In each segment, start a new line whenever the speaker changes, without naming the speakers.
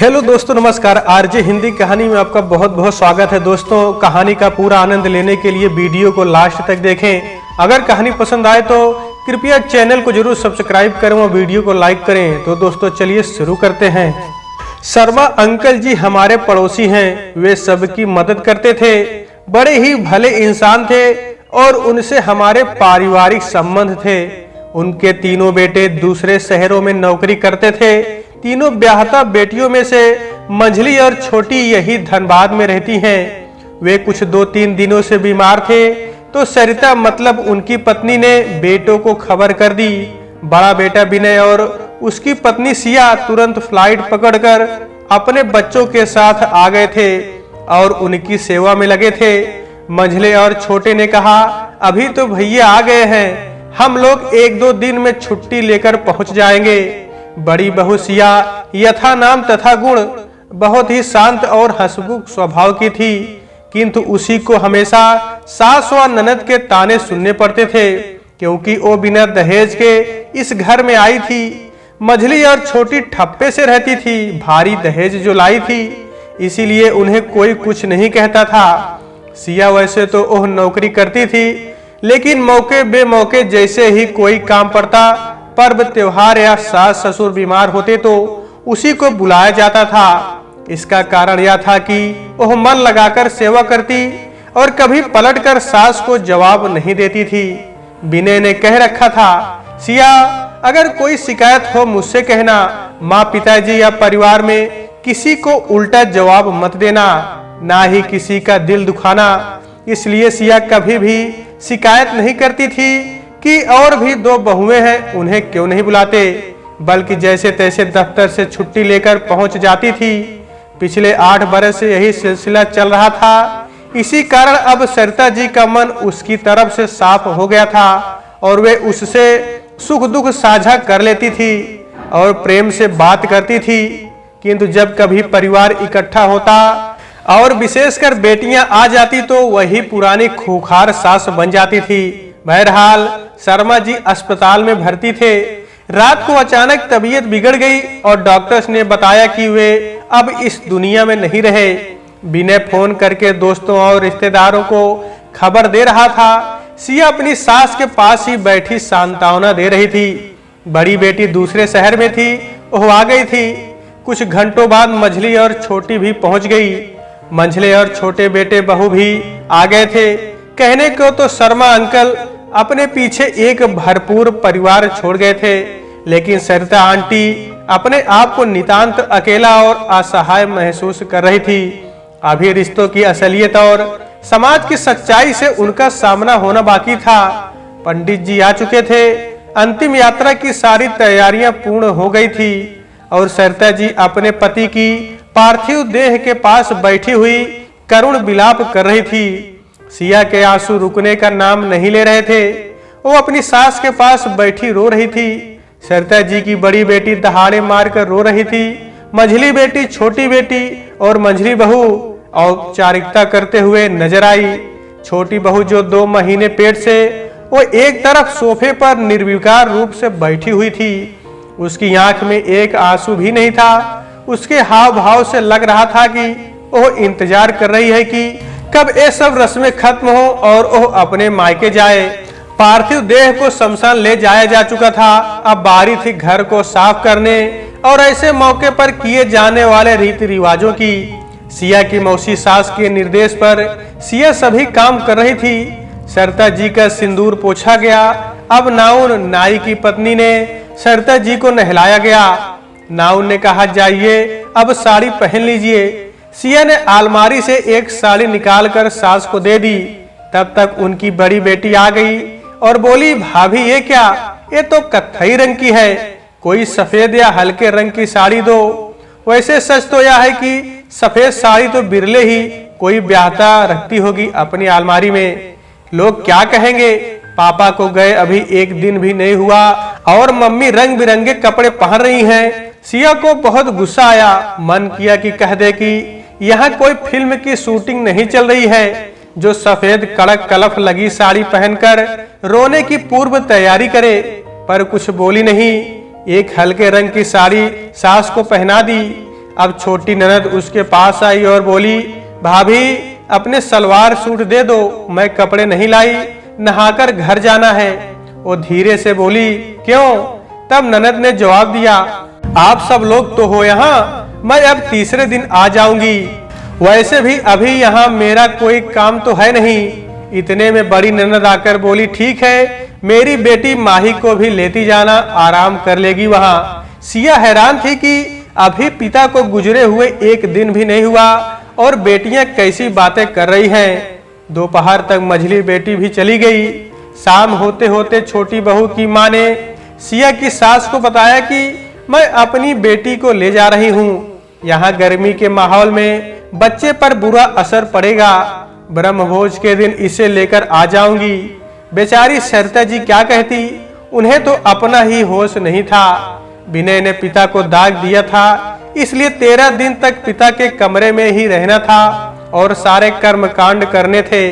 Hello दोस्तों, नमस्कार। RJ Hindi कहानी में आपका बहुत बहुत स्वागत है। दोस्तों, कहानी का पूरा आनंद लेने के लिए वीडियो को लास्ट तक देखें। अगर कहानी पसंद आए तो कृपया चैनल को जरूर सब्सक्राइब करें और वीडियो को लाइक करें। तो दोस्तों चलिए शुरू करते हैं। शर्मा अंकल जी हमारे पड़ोसी हैं। वे सबकी मदद करते थे, बड़े ही भले इंसान थे और उनसे हमारे पारिवारिक संबंध थे। उनके तीनों बेटे दूसरे शहरों में नौकरी करते थे। तीनों ब्याहता बेटियों में से मंझली और छोटी यही धनबाद में रहती हैं। वे कुछ 2-3 दिनों से बीमार थे तो सरिता मतलब उनकी पत्नी ने बेटों को खबर कर दी। बड़ा बेटा विनय और उसकी पत्नी सिया तुरंत फ्लाइट पकड़कर अपने बच्चों के साथ आ गए थे और उनकी सेवा में लगे थे। मंझले और छोटे ने कहा, अभी तो भैया आ गए हैं, हम लोग 1-2 दिन में छुट्टी लेकर पहुंच जाएंगे। बड़ी बहू सिया यथा नाम तथा गुण बहुत ही शांत और हंसमुख स्वभाव की थी, किंतु उसी को हमेशा सास व ननद के ताने सुनने पड़ते थे, क्योंकि वो बिना दहेज के इस घर में आई थी। मंझली और छोटी ठप्पे से रहती थी, भारी दहेज जो लाई थी, इसीलिए उन्हें कोई कुछ नहीं कहता था। सिया वैसे तो वह नौकरी करती थी, लेकिन मौके बेमौके जैसे ही कोई काम पड़ता, पर्व त्योहार या सास ससुर बीमार होते तो उसी को बुलाया जाता था। इसका कारण यह था कि वह मन लगाकर सेवा करती और कभी पलटकर सास को जवाब नहीं देती थी। विनय ने कह रखा था, सिया अगर कोई शिकायत हो मुझसे कहना, माँ पिताजी या परिवार में किसी को उल्टा जवाब मत देना, ना ही किसी का दिल दुखाना। इसलिए सिया कभी भी शिकायत नहीं करती थी कि और भी 2 बहुएं हैं, उन्हें क्यों नहीं बुलाते, बल्कि जैसे तैसे दफ्तर से छुट्टी लेकर पहुंच जाती थी। पिछले 8 बरस से यही सिलसिला चल रहा था। इसी कारण अब सरिता जी का मन उसकी तरफ से साफ हो गया था और वे उससे सुख दुख साझा कर लेती थी और प्रेम से बात करती थी। किंतु जब कभी परिवार इकट्ठा होता और विशेषकर बेटियां आ जाती तो वही पुरानी खूंखार सास बन जाती थी। बहरहाल शर्मा जी अस्पताल में भर्ती थे। रात को अचानक तबीयत बिगड़ गई और डॉक्टर्स ने बताया कि वे अब इस दुनिया में नहीं रहे। विनय फोन करके दोस्तों और रिश्तेदारों को खबर दे रहा था। सिया अपनी सास के पास ही बैठी सांत्वना दे रही थी। बड़ी बेटी दूसरे शहर में थी, वह आ गई थी। कुछ घंटों बाद मंझली और छोटी भी पहुंच गई। मंझले और छोटे बेटे बहू भी आ गए थे। कहने को तो शर्मा अंकल अपने पीछे एक भरपूर परिवार छोड़ गए थे, लेकिन सरिता आंटी अपने आप को नितांत अकेला और असहाय महसूस कर रही थी। अभी रिश्तों की असलियत और समाज की सच्चाई से उनका सामना होना बाकी था। पंडित जी आ चुके थे। अंतिम यात्रा की सारी तैयारियां पूर्ण हो गई थी और सरिता जी अपने पति की पार्थिव देह के पास बैठी हुई करुण विलाप कर रही थी। सिया के आंसू रुकने का नाम नहीं ले रहे थे। वो अपनी सास के पास बैठी रो रही थी। सरिता जी की बड़ी बेटी दहाड़े मारकर रो रही थी। मंझली बेटी, छोटी बेटी और मंझली बहू औपचारिकता करते हुए नजर आई। छोटी बहू जो 2 महीने पेट से, वो एक तरफ सोफे पर निर्विकार रूप से बैठी हुई थी। उसकी आंख में एक आंसू भी नहीं था। उसके हाव भाव से लग रहा था कि वो इंतजार कर रही है कि कब ये सब रस्में खत्म हो और वह अपने मायके जाए। पार्थिव देह को शमशान ले जाया जा चुका था। अब बारी थी घर को साफ करने और ऐसे मौके पर किए जाने वाले रीति रिवाजों की। सिया की मौसी सास के निर्देश पर सिया सभी काम कर रही थी। सरिता जी का सिंदूर पोछा गया। अब नाउन, नाई की पत्नी ने सरिता जी को नहलाया गया। नाउन ने कहा, जाइए अब साड़ी पहन लीजिए। सिया ने अलमारी से एक साड़ी निकालकर सास को दे दी। तब तक उनकी बड़ी बेटी आ गई और बोली, भाभी ये क्या, ये तो कत्थई रंग की है, कोई सफेद या हल्के रंग की साड़ी दो। वैसे सच तो यह है कि सफेद साड़ी तो बिरले ही कोई ब्याहता रखती होगी अपनी अलमारी में। लोग क्या कहेंगे, पापा को गए अभी 1 दिन भी नहीं हुआ और मम्मी रंग बिरंगे कपड़े पहन रही हैं। सिया को बहुत गुस्सा आया। मन किया कि कह दे कि यहाँ कोई फिल्म की शूटिंग नहीं चल रही है जो सफेद कड़क कलफ लगी साड़ी पहनकर रोने की पूर्व तैयारी करे, पर कुछ बोली नहीं। एक हल्के रंग की साड़ी सास को पहना दी। अब छोटी ननद उसके पास आई और बोली, भाभी अपने सलवार सूट दे दो, मैं कपड़े नहीं लाई, नहाकर घर जाना है। वो धीरे से बोली, क्यों? तब ननद ने जवाब दिया, आप सब लोग तो हो यहाँ, मैं अब तीसरे दिन आ जाऊंगी, वैसे भी अभी यहाँ मेरा कोई काम तो है नहीं। इतने में बड़ी ननद आकर बोली, ठीक है, मेरी बेटी माही को भी लेती जाना, आराम कर लेगी वहाँ। सिया हैरान थी कि अभी पिता को गुजरे हुए एक दिन भी नहीं हुआ और बेटियां कैसी बातें कर रही हैं। दोपहर तक मझली बेटी भी चली गई। शाम होते होते छोटी बहू की माँ ने सिया की सास को बताया कि मैं अपनी बेटी को ले जा रही हूँ, यहाँ गर्मी के माहौल में बच्चे पर बुरा असर पड़ेगा, ब्रह्मभोज के दिन इसे लेकर आ जाऊंगी। बेचारी सरिता जी क्या कहती, उन्हें तो अपना ही होश नहीं था। विनय ने पिता को दाग दिया था, इसलिए 13 दिन तक पिता के कमरे में ही रहना था और सारे कर्म कांड करने थे।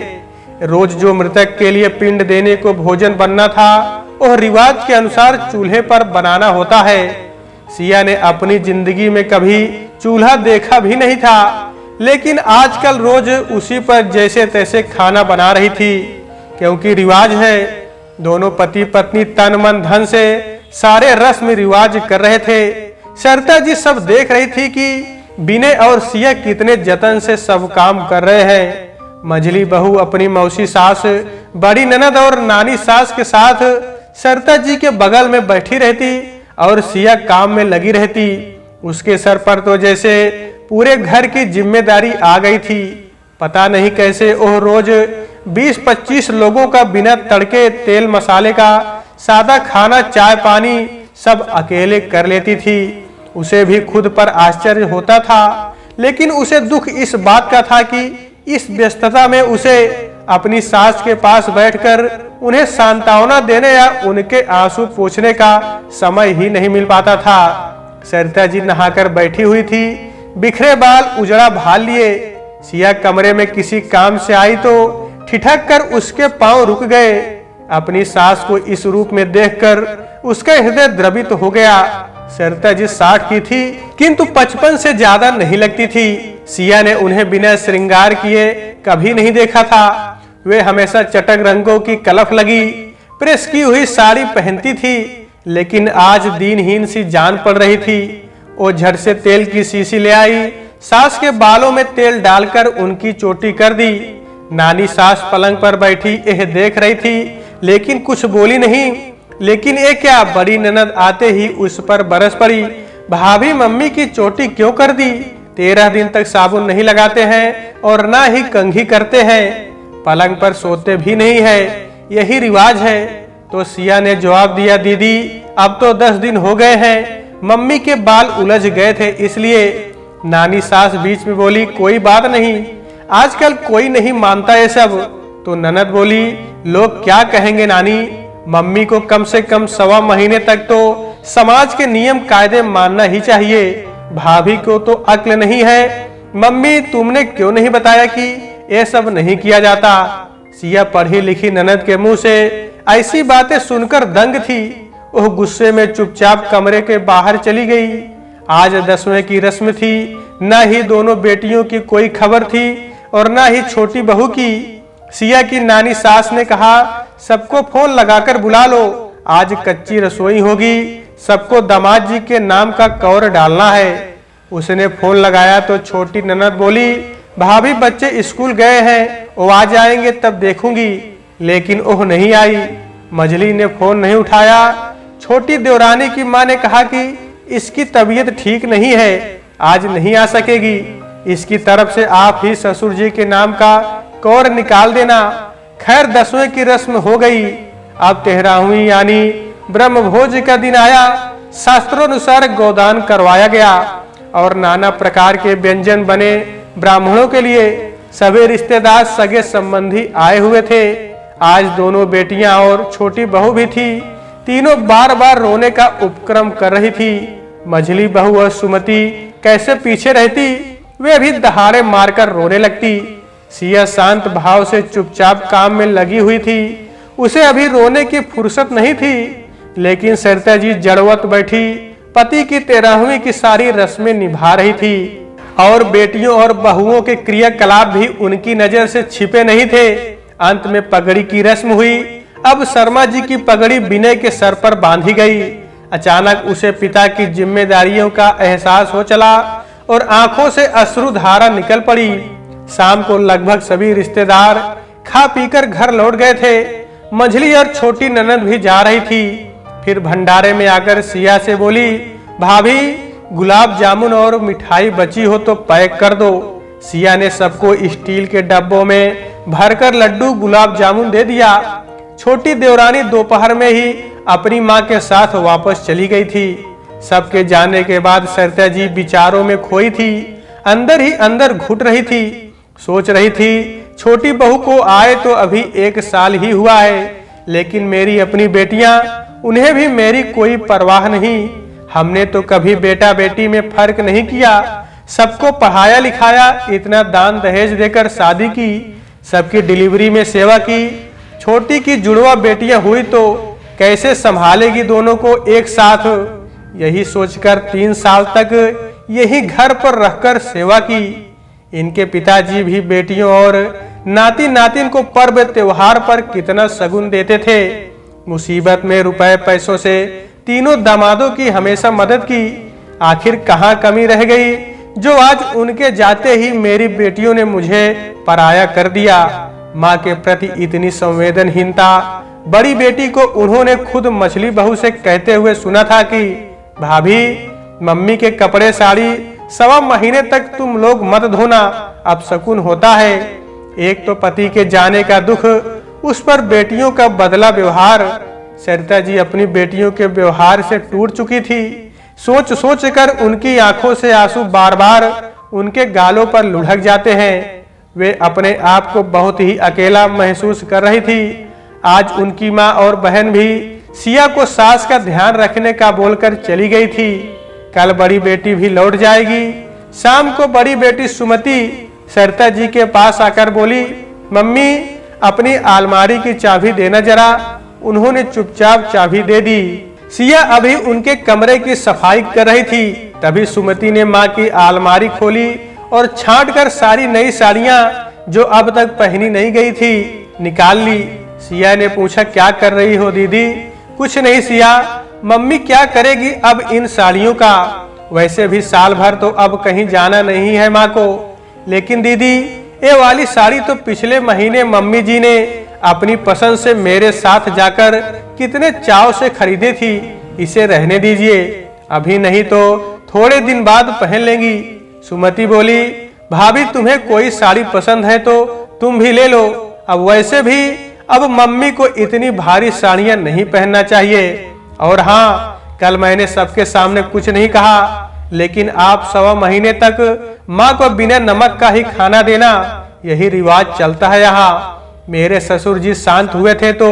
रोज जो मृतक के लिए पिंड देने को भोजन बनना था, वह रिवाज के अनुसार चूल्हे पर बनाना होता है। सिया ने अपनी जिंदगी में कभी चूल्हा देखा भी नहीं था, लेकिन आजकल रोज उसी पर जैसे तैसे खाना बना रही थी, क्योंकि रिवाज है। दोनों पति पत्नी तन मन धन से सारे रस्म रिवाज कर रहे थे। सरिता जी सब देख रही थी कि विनय और सिया कितने जतन से सब काम कर रहे हैं। मझली बहू अपनी मौसी सास, बड़ी ननद और नानी सास के साथ सरिता जी के बगल में बैठी रहती और सिया काम में लगी रहती। उसके सर पर तो जैसे पूरे घर की जिम्मेदारी आ गई थी। पता नहीं कैसे वह रोज 20-25 लोगों का बिना तड़के तेल मसाले का सादा खाना, चाय पानी सब अकेले कर लेती थी। उसे भी खुद पर आश्चर्य होता था, लेकिन उसे दुख इस बात का था कि इस व्यस्तता में उसे अपनी सास के पास बैठकर उन्हें सांत्वना देने या उनके आंसू पोंछने का समय ही नहीं मिल पाता था। सरिता जी नहाकर बैठी हुई थी, बिखरे बाल उजड़ा भाल लिए। सिया कमरे में किसी काम से आई तो ठिठक कर उसके पांव रुक गए। अपनी सास को इस रूप में देखकर उसका हृदय द्रवित हो गया। सरिता जी 60 की थी, किंतु 55 से ज्यादा नहीं लगती थी। सिया ने उन्हें बिना श्रृंगार किए कभी नहीं देखा था। वे हमेशा चटक रंगों की कलफ लगी प्रेस की हुई साड़ी पहनती थी, लेकिन आज दीनहीन सी जान पड़ रही थी। वो झट से तेल की शीशी ले आई, सास के बालों में तेल डालकर उनकी चोटी कर दी। नानी सास पलंग पर बैठी यह देख रही थी, लेकिन कुछ बोली नहीं। लेकिन ये क्या, बड़ी ननद आते ही उस पर बरस पड़ी, भाभी मम्मी की चोटी क्यों कर दी? 13 दिन तक साबुन नहीं लगाते हैं और ना ही कंघी करते हैं, पलंग पर सोते भी नहीं है, यही रिवाज है। तो सिया ने जवाब दिया, दीदी अब तो 10 दिन हो गए हैं, मम्मी के बाल उलझ गए थे इसलिए। नानी सास बीच में बोली, कोई बात नहीं, आजकल कोई नहीं मानता ये सब। तो ननद बोली, लोग क्या कहेंगे नानी, मम्मी को कम से कम 1.25 महीने तक तो समाज के नियम कायदे मानना ही चाहिए। भाभी को तो अक्ल नहीं है, मम्मी तुमने क्यों नहीं बताया कि ये सब नहीं किया जाता? सिया पढ़ी लिखी ननद के मुंह से ऐसी बातें सुनकर दंग थी। वह गुस्से में चुपचाप कमरे के बाहर चली गई। आज 10वें की रस्म थी, न ही दोनों बेटियों की कोई खबर थी और न ही छोटी बहू की। सिया की नानी सास ने कहा, सबको फोन लगाकर बुला लो, आज कच्ची रसोई होगी, सबको दामाद जी के नाम का कौर डालना है। उसने फोन लगाया तो छोटी ननद बोली, भाभी बच्चे स्कूल गए हैं, वो आ जाएंगे तब देखूंगी। लेकिन वह नहीं आई। मझली ने फोन नहीं उठाया। छोटी देवरानी की माँ ने कहा कि इसकी तबीयत ठीक नहीं है, आज नहीं आ सकेगी, इसकी तरफ से आप ही ससुर जी के नाम का कौर निकाल देना। खैर 10वें की रस्म हो गई। अब 13वीं यानी ब्रह्मभोज का दिन आया। शास्त्रोनुसार गोदान करवाया गया और नाना प्रकार के व्यंजन बने ब्राह्मणों के लिए। सभी रिश्तेदार सगे संबंधी आए हुए थे। आज दोनों बेटियां और छोटी बहू भी थी। तीनों बार बार रोने का उपक्रम कर रही थी। मझली बहू और सुमति कैसे पीछे रहती, वे भी दहाड़े मारकर रोने लगती। सिया शांत भाव से चुपचाप काम में लगी हुई थी। उसे अभी रोने की फुर्सत नहीं थी, लेकिन सरिता जी जड़वत बैठी पति की 13वीं की सारी रस्में निभा रही थी और बेटियों और बहुओं के क्रियाकलाप भी उनकी नजर से छिपे नहीं थे। अंत में पगड़ी की रस्म हुई। अब शर्मा जी की पगड़ी विनय के सर पर बांधी गई। अचानक उसे पिता की जिम्मेदारियों का एहसास हो चला और आंखों से अश्रुधारा निकल पड़ी। शाम को लगभग सभी रिश्तेदार खा पीकर घर लौट गए थे। मंझली और छोटी ननद भी जा रही थी। फिर भंडारे में आकर सिया से बोली, भाभी गुलाब जामुन और मिठाई बची हो तो पैक कर दो। सिया ने सबको स्टील के डब्बों में भरकर लड्डू गुलाब जामुन दे दिया। छोटी देवरानी दोपहर में ही अपनी मां के साथ वापस चली गई थी। सबके जाने के बाद सरिता जी विचारों में खोई थी। अंदर ही अंदर घुट रही थी। सोच रही थी छोटी बहू को आए तो अभी 1 साल ही हुआ है, लेकिन मेरी अपनी बेटियां, उन्हें भी मेरी कोई परवाह नहीं। हमने तो कभी बेटा बेटी में फर्क नहीं किया। सबको पढ़ाया लिखाया, इतना दान दहेज देकर शादी की, सबकी डिलीवरी में सेवा की। छोटी की जुड़वा बेटियां हुई तो कैसे संभालेगी दोनों को एक साथ। यही सोचकर 3 साल तक यही घर पर रहकर सेवा की। इनके पिताजी भी बेटियों और नाती नातिन को पर्व त्योहार पर कितना शगुन देते थे। मुसीबत में रुपए पैसों से तीनों दामादों की हमेशा मदद की। आखिर कहाँ कमी रह गई जो आज उनके जाते ही मेरी बेटियों ने मुझे पराया कर दिया। माँ के प्रति इतनी संवेदनहीनता बड़ी बेटी को उन्होंने खुद मछली बहू से कहते हुए सुना था कि भाभी मम्मी के कपड़े साड़ी 1.25 महीने तक तुम लोग मत धोना, अब शकुन होता है। एक तो पति के जाने का दुख, उस पर बेटियों का बदला व्यवहार। सरिता जी अपनी बेटियों के व्यवहार से टूट चुकी थी। सोच सोच कर उनकी आंखों से आंसू बार बार उनके गालों पर लुढ़क जाते हैं। वे अपने आप को बहुत ही अकेला महसूस कर रही थी। आज उनकी माँ और बहन भी सिया को सास का ध्यान रखने का बोलकर चली गई थी। कल बड़ी बेटी भी लौट जाएगी। शाम को बड़ी बेटी सुमति सरिता जी के पास आकर बोली, मम्मी अपनी अलमारी की चाबी देना जरा। उन्होंने चुपचाप चाबी दे दी। सिया अभी उनके कमरे की सफाई कर रही थी, तभी सुमति ने माँ की अलमारी खोली और छांट कर सारी नई साड़ियां जो अब तक पहनी नहीं गई थी निकाल ली। सिया ने पूछा, क्या कर रही हो दीदी? कुछ नहीं सिया, मम्मी क्या करेगी अब इन साड़ियों का? वैसे भी साल भर तो अब कहीं जाना नहीं है माँ को। लेकिन दीदी ये वाली साड़ी तो पिछले महीने मम्मी जी ने अपनी पसंद से मेरे साथ जाकर कितने चाव से खरीदी थी। इसे रहने दीजिए, अभी नहीं तो थोड़े दिन बाद पहन लेंगी। सुमति बोली, भाभी तुम्हें कोई साड़ी पसंद है तो तुम भी ले लो। अब वैसे भी अब मम्मी को इतनी भारी साड़ियां नहीं पहनना चाहिए। और हाँ, कल मैंने सबके सामने कुछ नहीं कहा, लेकिन आप 1.25 महीने तक माँ को बिना नमक का ही खाना देना, यही रिवाज चलता है यहाँ। मेरे ससुर जी शांत हुए थे तो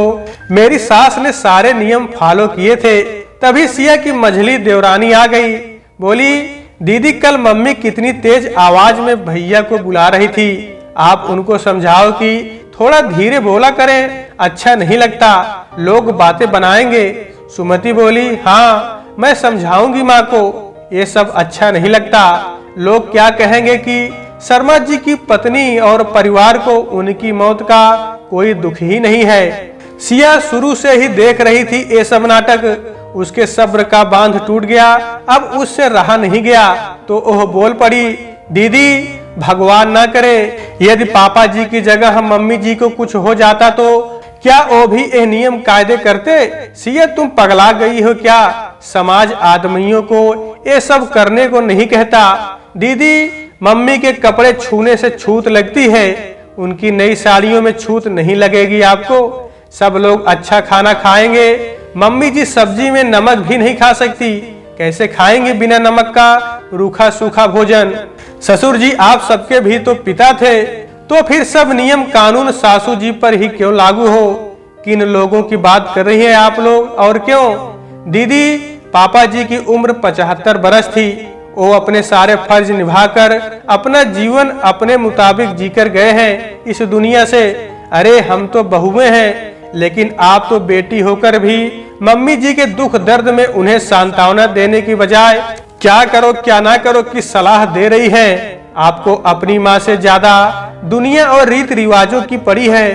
मेरी सास ने सारे नियम फॉलो किए थे। तभी सिया की मंझली देवरानी आ गई। बोली, दीदी कल मम्मी कितनी तेज आवाज में भैया को बुला रही थी। आप उनको समझाओ कि थोड़ा धीरे बोला करें, अच्छा नहीं लगता, लोग बातें बनाएंगे। सुमति बोली, हाँ मैं समझाऊंगी माँ को, ये सब अच्छा नहीं लगता। लोग क्या कहेंगे कि शर्मा जी की पत्नी और परिवार को उनकी मौत का कोई दुख ही नहीं है। सिया शुरू से ही देख रही थी ये सब नाटक। उसके सब्र का बांध टूट गया। अब उससे रहा नहीं गया तो वह बोल पड़ी, दीदी भगवान ना करे यदि पापा जी की जगह हम मम्मी जी को कुछ हो जाता तो क्या वो भी ये नियम कायदे करते? सिया तुम पगला गई हो क्या? समाज आदमियों को ये सब करने को नहीं कहता। दीदी मम्मी के कपड़े छूने से छूत लगती है, उनकी नई साड़ियों में छूत नहीं लगेगी आपको। सब लोग अच्छा खाना खाएंगे, मम्मी जी सब्जी में नमक भी नहीं खा सकती, कैसे खाएंगे बिना नमक का रूखा सूखा भोजन? ससुर जी आप सबके भी तो पिता थे, तो फिर सब नियम कानून सासू जी पर ही क्यों लागू हो? किन लोगों की बात कर रही है आप लोग? और क्यों? दीदी पापा जी की उम्र 75 बरस थी। वो अपने सारे फर्ज निभाकर अपना जीवन अपने मुताबिक जीकर गए हैं इस दुनिया से। अरे हम तो बहुएं हैं, लेकिन आप तो बेटी होकर भी मम्मी जी के दुख दर्द में उन्हें सांत्वना देने की बजाय क्या करो क्या ना करो की सलाह दे रही है। आपको अपनी माँ से ज्यादा दुनिया और रीत रिवाजों की पड़ी है।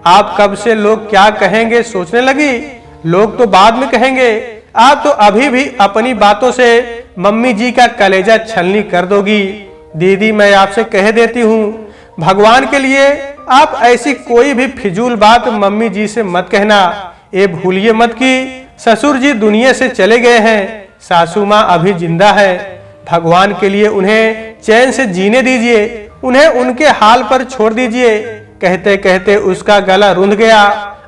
आप कब से लोग क्या कहेंगे सोचने लगी? लोग तो बाद में कहेंगे, आप तो अभी भी अपनी बातों से मम्मी जी का कलेजा छलनी कर दोगी। दीदी मैं आपसे कह देती हूँ, भगवान के लिए आप ऐसी कोई भी फिजूल बात मम्मी जी से मत कहना। ये भूलिए मत कि ससुर जी दुनिया से चले गए हैं, सासू माँ अभी जिंदा है। भगवान के लिए उन्हें चैन से जीने दीजिए, उन्हें उनके हाल पर छोड़ दीजिए। कहते कहते उसका गला रुंध गया,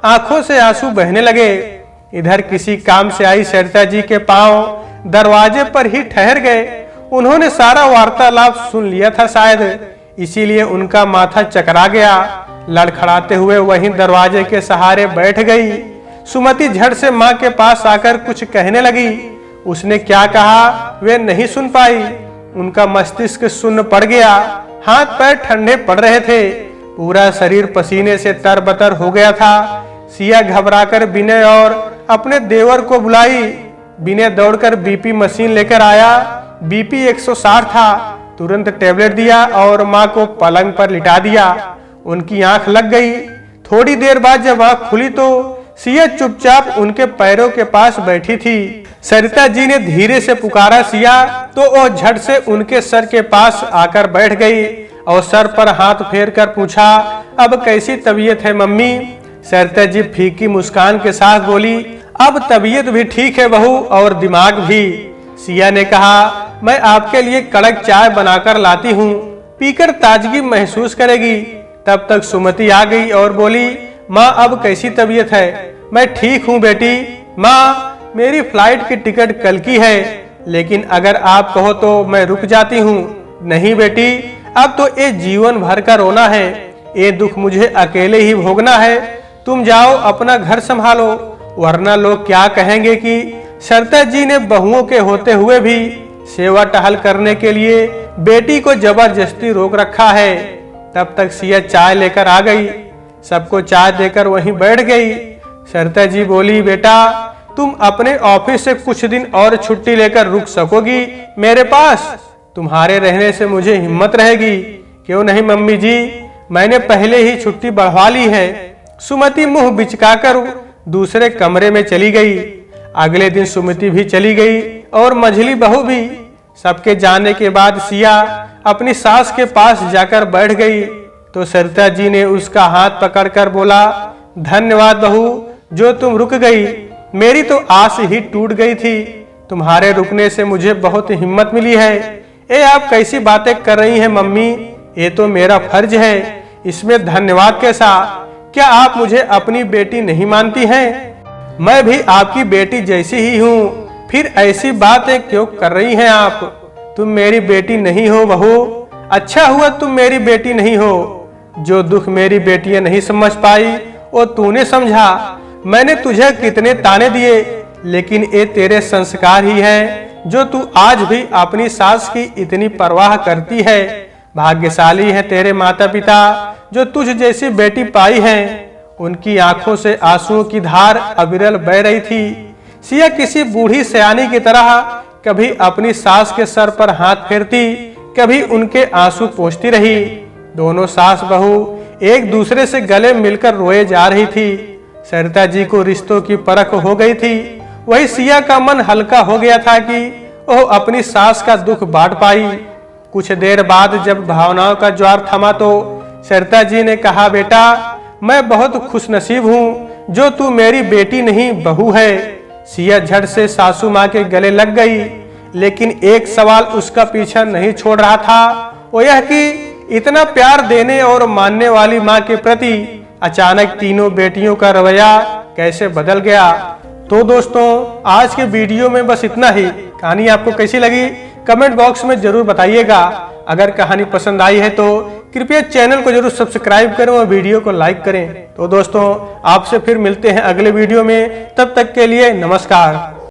आंखों से आंसू बहने लगे। इधर किसी काम से आई सरिता जी के पांव दरवाजे पर ही ठहर गए। उन्होंने सारा वार्तालाप सुन लिया था शायद, इसीलिए उनका माथा चकरा गया। लड़खड़ाते हुए वहीं दरवाजे के सहारे बैठ गई। सुमति झट से माँ के पास आकर कुछ कहने लगी। उसने क्या कहा वे नहीं सुन पाई। उनका मस्तिष्क सुन्न पड़ गया, हाथ पैर ठंडे पड़ रहे थे, पूरा शरीर पसीने से तरबतर हो गया था। सिया घबराकर विनय और अपने देवर को बुलाई। विनय दौड़कर बीपी मशीन लेकर आया। बीपी 160 था। तुरंत टेबलेट दिया और माँ को पलंग पर लिटा दिया। उनकी आंख लग गई। थोड़ी देर बाद जब आंख खुली तो सिया चुपचाप उनके पैरों के पास बैठी थी। सरिता जी ने धीरे से पुकारा सिया, तो वो झट से उनके सर के पास आकर बैठ गई और सर पर हाथ फेर कर पूछा, अब कैसी तबीयत है मम्मी? सरिता जी फीकी मुस्कान के साथ बोली, अब तबीयत भी ठीक है बहू और दिमाग भी। सिया ने कहा, मैं आपके लिए कड़क चाय बनाकर लाती हूँ, पीकर ताजगी महसूस करेगी। तब तक सुमति आ गई और बोली, माँ अब कैसी तबीयत है? मैं ठीक हूँ बेटी। माँ मेरी फ्लाइट की टिकट कल की है, लेकिन अगर आप कहो तो मैं रुक जाती हूँ। नहीं बेटी, अब तो ये जीवन भर का रोना है, ये दुख मुझे अकेले ही भोगना है। तुम जाओ अपना घर संभालो, वरना लोग क्या कहेंगे कि सरिता जी ने बहुओं के होते हुए भी सेवा टहल करने के लिए बेटी को जबरदस्ती रोक रखा है। तब तक सिया चाय लेकर आ गई। सबको चाय देकर वहीं बैठ गई। सरिता जी बोली, बेटा तुम अपने ऑफिस से कुछ दिन और छुट्टी लेकर रुक सकोगी मेरे पास? तुम्हारे रहने से मुझे हिम्मत रहेगी। क्यों नहीं मम्मी जी, मैंने पहले ही छुट्टी बढ़वा ली है। सुमति मुंह बिचकाकर दूसरे कमरे में चली गई। अगले दिन सुमति भी चली गई और मंझली बहू भी। सबके जाने के बाद सिया अपनी सास के पास जाकर बैठ गई तो सरिता जी ने उसका हाथ पकड़कर बोला, धन्यवाद बहू जो तुम रुक गई। मेरी तो आस ही टूट गई थी। तुम्हारे रुकने से मुझे बहुत हिम्मत मिली है। ये आप कैसी बातें कर रही हैं मम्मी? ये तो मेरा फर्ज है, इसमें धन्यवाद कैसा? क्या आप मुझे अपनी बेटी नहीं मानती हैं? मैं भी आपकी बेटी जैसी ही हूँ, फिर ऐसी बातें क्यों कर रही हैं आप? तुम मेरी बेटी नहीं हो बहू। अच्छा हुआ तुम मेरी बेटी नहीं हो। जो दुख मेरी बेटियां नहीं समझ पाई वो तूने समझा। मैंने तुझे कितने ताने दिए, लेकिन ये तेरे संस्कार ही हैं जो तू आज भी अपनी सास की इतनी परवाह करती है। भाग्यशाली है तेरे माता पिता जो तुझ जैसी बेटी पाई है। उनकी आंखों से आंसुओं की धार अविरल बह रही थी। सिया किसी बूढ़ी सयानी की तरह कभी अपनी सास के सर पर हाथ फेरती, कभी उनके आंसू पोंछती रही। दोनों सास बहू एक दूसरे से गले मिलकर रोए जा रही थी। सरिता जी को रिश्तों की परख हो गई थी। वही सिया का मन हल्का हो गया था कि वह अपनी सास का दुख बांट पाई। कुछ देर बाद जब भावनाओं का ज्वार थमा तो सरिता जी ने कहा, बेटा मैं बहुत खुशनसीब हूँ जो तू मेरी बेटी नहीं बहू है। सिया झट से सासू माँ के गले लग गई, लेकिन एक सवाल उसका पीछा नहीं छोड़ रहा था, वो यह कि इतना प्यार देने और मानने वाली माँ के प्रति अचानक तीनों बेटियों का रवैया कैसे बदल गया। तो दोस्तों आज के वीडियो में बस इतना ही। कहानी आपको कैसी लगी कमेंट बॉक्स में जरूर बताइएगा। अगर कहानी पसंद आई है तो कृपया चैनल को जरूर सब्सक्राइब करें और वीडियो को लाइक करें। तो दोस्तों आपसे फिर मिलते हैं अगले वीडियो में, तब तक के लिए नमस्कार।